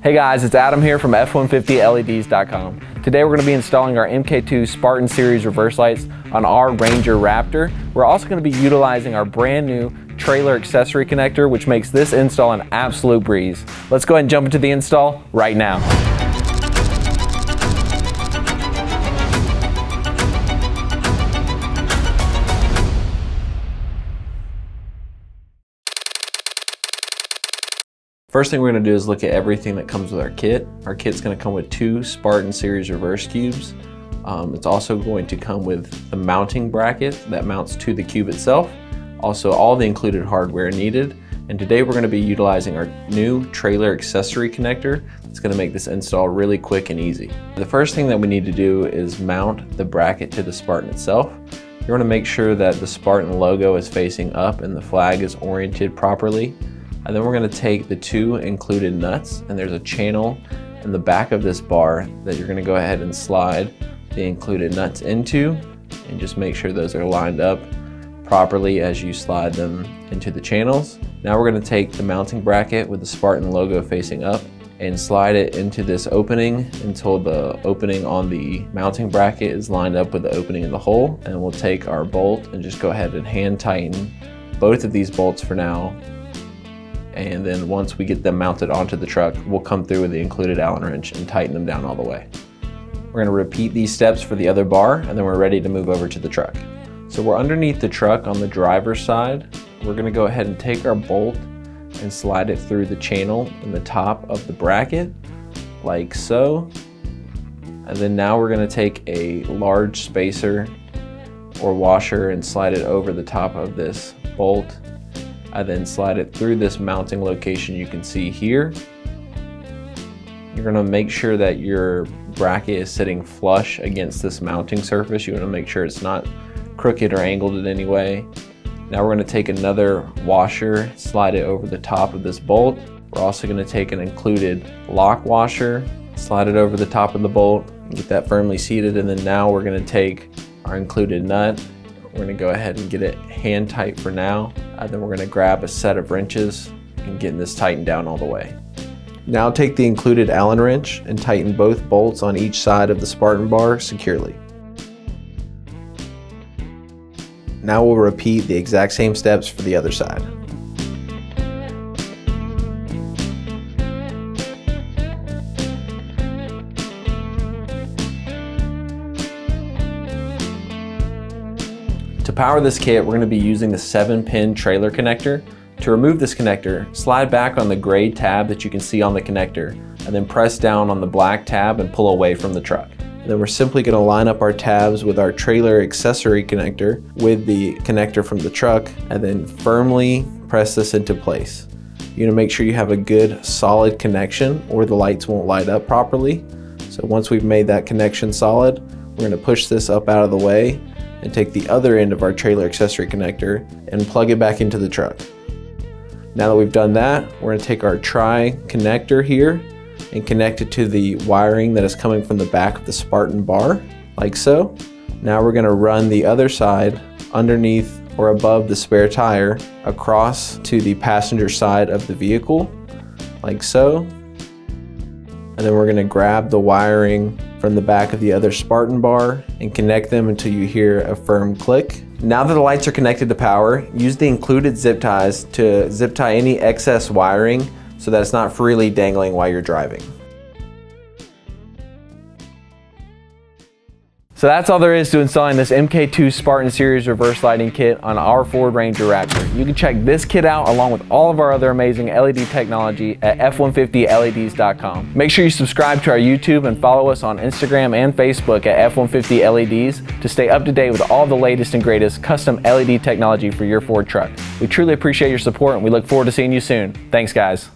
Hey guys, it's Adam here from F150LEDs.com. Today we're going to be installing our MKII Spartan Series reverse lights on our Ranger Raptor. We're also going to be utilizing our brand new trailer accessory connector, which makes this install an absolute breeze. Let's go ahead and jump into the install right now. First thing we're going to do is look at everything that comes with our kit. Our kit's going to come with 2 Spartan Series reverse cubes. It's also going to come with the mounting bracket that mounts to the cube itself. Also all the included hardware needed. And today we're going to be utilizing our new trailer accessory connector. It's going to make this install really quick and easy. The first thing that we need to do is mount the bracket to the Spartan itself. You're going to make sure that the Spartan logo is facing up and the flag is oriented properly. And then we're going to take the 2 included nuts, and there's a channel in the back of this bar that you're going to go ahead and slide the included nuts into, and just make sure those are lined up properly as you slide them into the channels. Now we're going to take the mounting bracket with the Spartan logo facing up and slide it into this opening until the opening on the mounting bracket is lined up with the opening in the hole. And we'll take our bolt and just go ahead and hand tighten both of these bolts for now. And then once we get them mounted onto the truck, we'll come through with the included Allen wrench and tighten them down all the way. We're going to repeat these steps for the other bar, and then we're ready to move over to the truck. So we're underneath the truck on the driver's side. We're going to go ahead and take our bolt and slide it through the channel in the top of the bracket, like so. And then now we're going to take a large spacer or washer and slide it over the top of this bolt. I then slide it through this mounting location you can see here. You're going to make sure that your bracket is sitting flush against this mounting surface. You want to make sure it's not crooked or angled in any way. Now we're going to take another washer, slide it over the top of this bolt. We're also going to take an included lock washer, slide it over the top of the bolt, get that firmly seated, and then now we're going to take our included nut. We're going to go ahead and get it hand tight for now. Then we're going to grab a set of wrenches and get this tightened down all the way. Now take the included Allen wrench and tighten both bolts on each side of the Spartan bar securely. Now we'll repeat the exact same steps for the other side. To power this kit, we're going to be using the 7-pin trailer connector. To remove this connector, slide back on the gray tab that you can see on the connector, and then press down on the black tab and pull away from the truck. And then we're simply going to line up our tabs with our trailer accessory connector with the connector from the truck, and then firmly press this into place. You're going to make sure you have a good solid connection or the lights won't light up properly. So once we've made that connection solid, we're going to push this up out of the way and take the other end of our trailer accessory connector and plug it back into the truck. Now that we've done that, we're going to take our tri-connector here and connect it to the wiring that is coming from the back of the Spartan bar, like so. Now we're going to run the other side underneath or above the spare tire across to the passenger side of the vehicle, like so. And then we're going to grab the wiring from the back of the other Spartan bar and connect them until you hear a firm click. Now that the lights are connected to power, use the included zip ties to zip tie any excess wiring so that it's not freely dangling while you're driving. So that's all there is to installing this MKII Spartan Series reverse lighting kit on our Ford Ranger Raptor. You can check this kit out along with all of our other amazing LED technology at F150LEDs.com. Make sure you subscribe to our YouTube and follow us on Instagram and Facebook at F150LEDs to stay up to date with all the latest and greatest custom LED technology for your Ford truck. We truly appreciate your support and we look forward to seeing you soon. Thanks guys.